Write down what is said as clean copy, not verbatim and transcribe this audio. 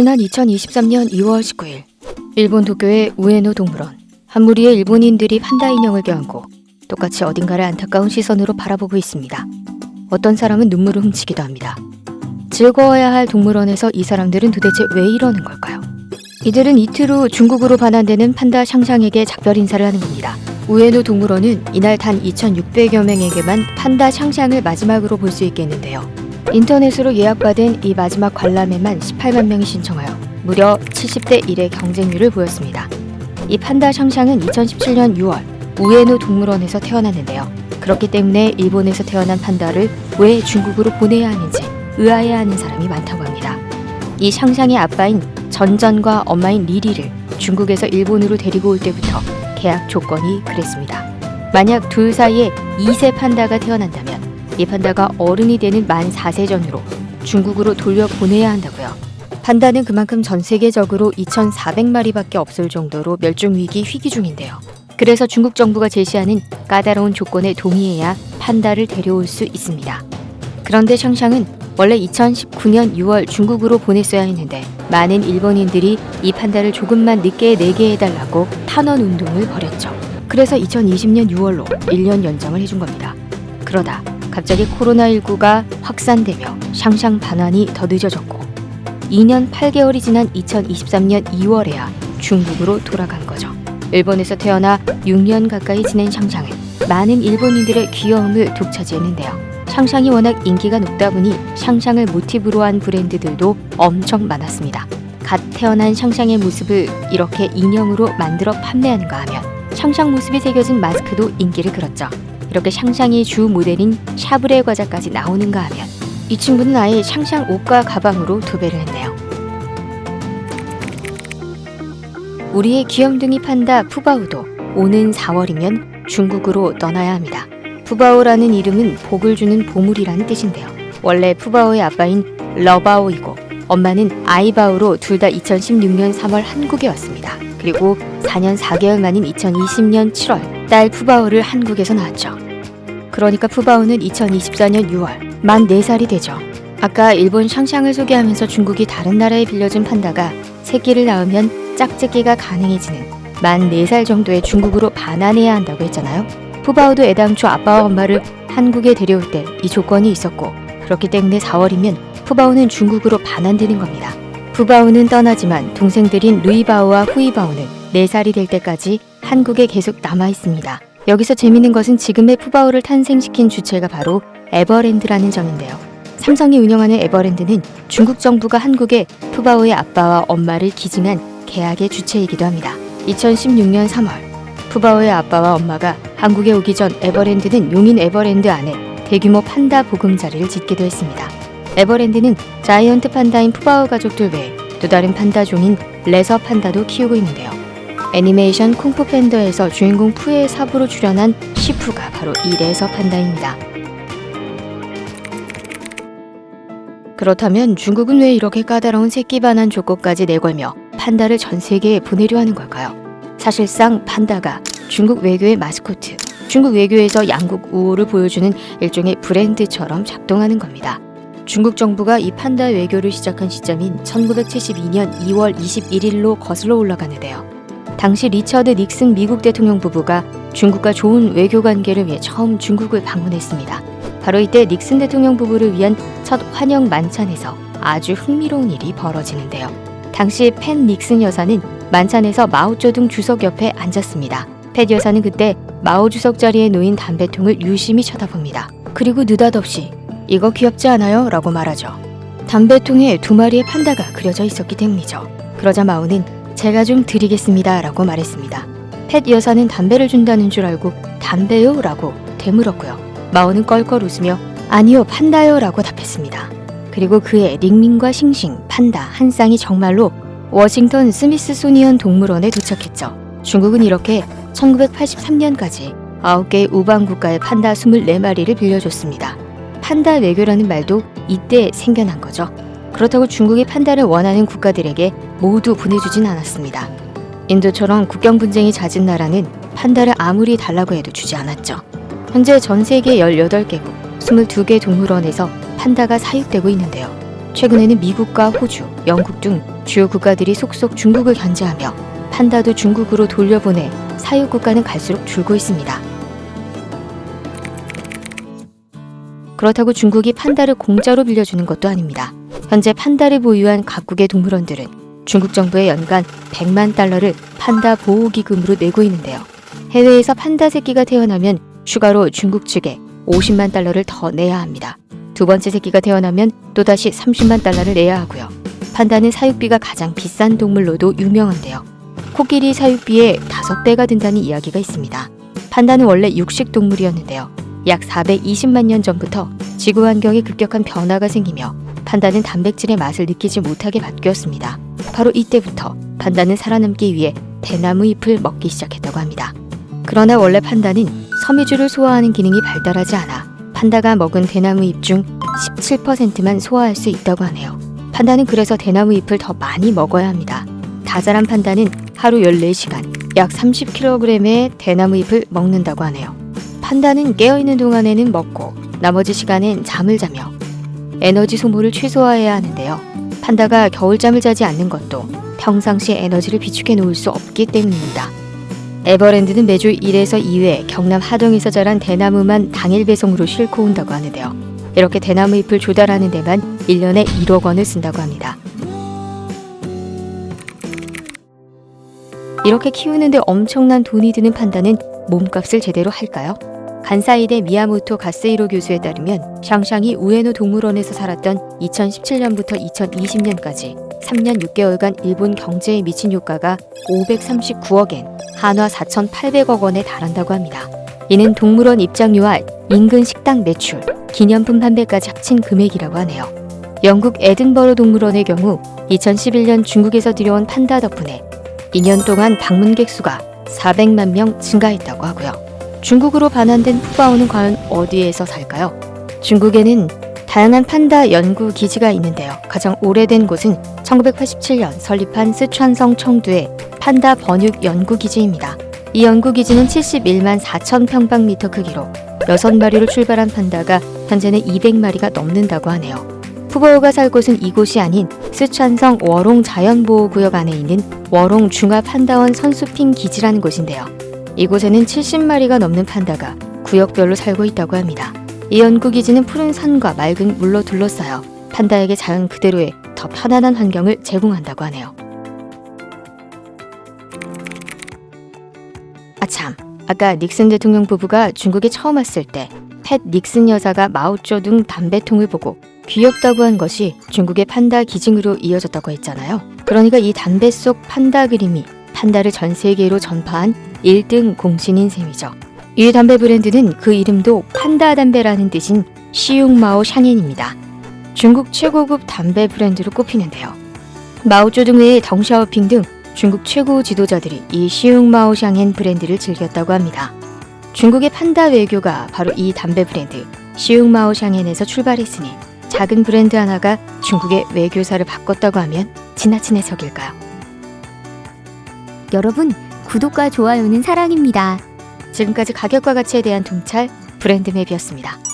지난 2023년 2월 19일 일본 도쿄의 우에노 동물원. 한 무리의 일본인들이 판다 인형을 껴안고 똑같이 어딘가를 안타까운 시선으로 바라보고 있습니다. 어떤 사람은 눈물을 훔치기도 합니다. 즐거워야 할 동물원에서 이 사람들은 도대체 왜 이러는 걸까요? 이들은 이틀 후 중국으로 반환되는 판다 샹샹에게 작별 인사를 하는 겁니다. 우에노 동물원은 이날 단 2,600여 명에게만 판다 샹샹을 마지막으로 볼 수 있겠는데요. 인터넷으로 예약받은 이 마지막 관람에만 18만 명이 신청하여 무려 70대 1의 경쟁률을 보였습니다. 이 판다 샹샹은 2017년 6월 우에노 동물원에서 태어났는데요. 그렇기 때문에 일본에서 태어난 판다를 왜 중국으로 보내야 하는지 의아해하는 사람이 많다고 합니다. 이 샹샹의 아빠인 전전과 엄마인 리리를 중국에서 일본으로 데리고 올 때부터 계약 조건이 그랬습니다. 만약 둘 사이에 2세 판다가 태어난다면 이 판다가 어른이 되는 만 4세 전후로 중국으로 돌려보내야 한다고요. 판다는 그만큼 전 세계적으로 2,400마리밖에 없을 정도로 멸종위기 위기 중인데요. 그래서 중국 정부가 제시하는 까다로운 조건에 동의해야 판다를 데려올 수 있습니다. 그런데 샹샹은 원래 2019년 6월 중국으로 보냈어야 했는데 많은 일본인들이 이 판다를 조금만 늦게 내게 해달라고 탄원 운동을 벌였죠. 그래서 2020년 6월로 1년 연장을 해준 겁니다. 그러다 갑자기 코로나19가 확산되며 샹샹 반환이 더 늦어졌고 2년 8개월이 지난 2023년 2월에야 중국으로 돌아간 거죠. 일본에서 태어나 6년 가까이 지낸 샹샹은 많은 일본인들의 귀여움을 독차지했는데요. 샹샹이 워낙 인기가 높다 보니 샹샹을 모티브로 한 브랜드들도 엄청 많았습니다. 갓 태어난 샹샹의 모습을 이렇게 인형으로 만들어 판매하는가 하면 샹샹 모습이 새겨진 마스크도 인기를 끌었죠. 이렇게 샹샹이 주 모델인 샤브레 과자까지 나오는가 하면 이 친구는 아예 샹샹 옷과 가방으로 도배를 했네요. 우리의 귀염둥이 판다 푸바오도 오는 4월이면 중국으로 떠나야 합니다. 푸바오라는 이름은 복을 주는 보물이라는 뜻인데요. 원래 푸바오의 아빠인 러바오이고 엄마는 아이바오로 둘 다 2016년 3월 한국에 왔습니다. 그리고 4년 4개월 만인 2020년 7월 딸 푸바오를 한국에서 낳았죠. 그러니까 푸바오는 2024년 6월 만 4살이 되죠. 아까 일본 샹샹을 소개하면서 중국이 다른 나라에 빌려준 판다가 새끼를 낳으면 짝짓기가 가능해지는 만 4살 정도의 중국으로 반환해야 한다고 했잖아요. 푸바오도 애당초 아빠와 엄마를 한국에 데려올 때 이 조건이 있었고 그렇기 때문에 4월이면 푸바오는 중국으로 반환되는 겁니다. 푸바오는 떠나지만 동생들인 루이바오와 후이바오는 4살이 될 때까지 한국에 계속 남아 있습니다. 여기서 재밌는 것은 지금의 푸바오를 탄생시킨 주체가 바로 에버랜드라는 점인데요. 삼성이 운영하는 에버랜드는 중국 정부가 한국에 푸바오의 아빠와 엄마를 기증한 계약의 주체이기도 합니다. 2016년 3월 푸바오의 아빠와 엄마가 한국에 오기 전 에버랜드는 용인 에버랜드 안에 대규모 판다 보금자리를 짓기도 했습니다. 에버랜드는 자이언트 판다인 푸바오 가족들 외에 또 다른 판다 종인 레서 판다도 키우고 있는데요. 애니메이션 쿵푸 팬더에서 주인공 푸의 사부로 출연한 시푸가 바로 이 레서 판다입니다. 그렇다면 중국은 왜 이렇게 까다로운 새끼 반환 조건까지 내걸며 판다를 전 세계에 보내려 하는 걸까요? 사실상 판다가 중국 외교의 마스코트, 중국 외교에서 양국 우호를 보여주는 일종의 브랜드처럼 작동하는 겁니다. 중국 정부가 이 판다 외교를 시작한 시점인 1972년 2월 21일로 거슬러 올라가는데요. 당시 리처드 닉슨 미국 대통령 부부가 중국과 좋은 외교 관계를 위해 처음 중국을 방문했습니다. 바로 이때 닉슨 대통령 부부를 위한 첫 환영 만찬에서 아주 흥미로운 일이 벌어지는데요. 당시 팬 닉슨 여사는 만찬에서 마오쩌둥 주석 옆에 앉았습니다. 팻 여사는 그때 마오 주석 자리에 놓인 담배통을 유심히 쳐다봅니다. 그리고 느닷없이 이거 귀엽지 않아요? 라고 말하죠. 담배통에 2마리의 판다가 그려져 있었기 때문이죠. 그러자 마오는 제가 좀 드리겠습니다 라고 말했습니다. 팻 여사는 담배를 준다는 줄 알고 담배요? 라고 되물었고요. 마오는 껄껄 웃으며 아니요 판다요 라고 답했습니다. 그리고 그의 링링과 싱싱, 판다 한 쌍이 정말로 워싱턴 스미스소니언 동물원에 도착했죠. 중국은 이렇게 1983년까지 9개의 우방 국가의 판다 24마리를 빌려줬습니다. 판다 외교라는 말도 이때 생겨난 거죠. 그렇다고 중국이 판다를 원하는 국가들에게 모두 보내주진 않았습니다. 인도처럼 국경 분쟁이 잦은 나라는 판다를 아무리 달라고 해도 주지 않았죠. 현재 전 세계 18개국 22개 동물원에서 판다가 사육되고 있는데요. 최근에는 미국과 호주, 영국 등 주요 국가들이 속속 중국을 견제하며 판다도 중국으로 돌려보내 사육 국가는 갈수록 줄고 있습니다. 그렇다고 중국이 판다를 공짜로 빌려주는 것도 아닙니다. 현재 판다를 보유한 각국의 동물원들은 중국 정부에 연간 100만 달러를 판다 보호기금으로 내고 있는데요. 해외에서 판다 새끼가 태어나면 추가로 중국 측에 50만 달러를 더 내야 합니다. 두 번째 새끼가 태어나면 또다시 30만 달러를 내야 하고요. 판다는 사육비가 가장 비싼 동물로도 유명한데요. 코끼리 사육비의 5배가 든다는 이야기가 있습니다. 판다는 원래 육식 동물이었는데요. 약 420만 년 전부터 지구 환경에 급격한 변화가 생기며 판다는 단백질의 맛을 느끼지 못하게 바뀌었습니다. 바로 이때부터 판다는 살아남기 위해 대나무 잎을 먹기 시작했다고 합니다. 그러나 원래 판다는 섬유질을 소화하는 기능이 발달하지 않아 판다가 먹은 대나무 잎 중 17%만 소화할 수 있다고 하네요. 판다는 그래서 대나무 잎을 더 많이 먹어야 합니다. 다 자란 판다는 하루 14시간, 약 30kg의 대나무 잎을 먹는다고 하네요. 판다는 깨어있는 동안에는 먹고 나머지 시간엔 잠을 자며 에너지 소모를 최소화해야 하는데요. 판다가 겨울잠을 자지 않는 것도 평상시 에너지를 비축해 놓을 수 없기 때문입니다. 에버랜드는 매주 1에서 2회 경남 하동에서 자란 대나무만 당일 배송으로 싣고 온다고 하는데요. 이렇게 대나무 잎을 조달하는 데만 1년에 1억 원을 쓴다고 합니다. 이렇게 키우는데 엄청난 돈이 드는 판다는 몸값을 제대로 할까요? 간사이대 미야모토 가스히로 교수에 따르면 샹샹이 우에노 동물원에서 살았던 2017년부터 2020년까지 3년 6개월간 일본 경제에 미친 효과가 539억엔, 한화 4,800억 원에 달한다고 합니다. 이는 동물원 입장료와 인근 식당 매출, 기념품 판매까지 합친 금액이라고 하네요. 영국 에든버러 동물원의 경우 2011년 중국에서 들여온 판다 덕분에 2년 동안 방문객 수가 400만 명 증가했다고 하고요. 중국으로 반환된 푸바오는 과연 어디에서 살까요? 중국에는 다양한 판다 연구 기지가 있는데요. 가장 오래된 곳은 1987년 설립한 스촨성 청두의 판다 번육 연구 기지입니다. 이 연구 기지는 71만 4천 평방미터 크기로 6마리로 출발한 판다가 현재는 200마리가 넘는다고 하네요. 푸바오가 살 곳은 이곳이 아닌 스촨성 워롱 자연보호구역 안에 있는 워롱 중화판다원 선수핑 기지라는 곳인데요. 이곳에는 70마리가 넘는 판다가 구역별로 살고 있다고 합니다. 이 연구기지는 푸른 산과 맑은 물로 둘러싸여 판다에게 자연 그대로의 더 편안한 환경을 제공한다고 하네요. 아참, 아까 닉슨 대통령 부부가 중국에 처음 왔을 때 팻 닉슨 여사가 마오쩌둥 담배통을 보고 귀엽다고 한 것이 중국의 판다 기증으로 이어졌다고 했잖아요. 그러니까 이 담배 속 판다 그림이 판다를 전 세계로 전파한 1등 공신인 셈이죠. 이 담배 브랜드는 그 이름도 판다 담배라는 뜻인 시웅마오 샹엔입니다. 중국 최고급 담배 브랜드로 꼽히는데요. 마오쩌둥 외에 덩샤오핑 등 중국 최고 지도자들이 이 시웅마오 샹엔 브랜드를 즐겼다고 합니다. 중국의 판다 외교가 바로 이 담배 브랜드 시웅마오 샹엔에서 출발했으니 작은 브랜드 하나가 중국의 외교사를 바꿨다고 하면 지나친 해석일까요? 여러분, 구독과 좋아요는 사랑입니다. 지금까지 가격과 가치에 대한 통찰 브랜드맵이었습니다.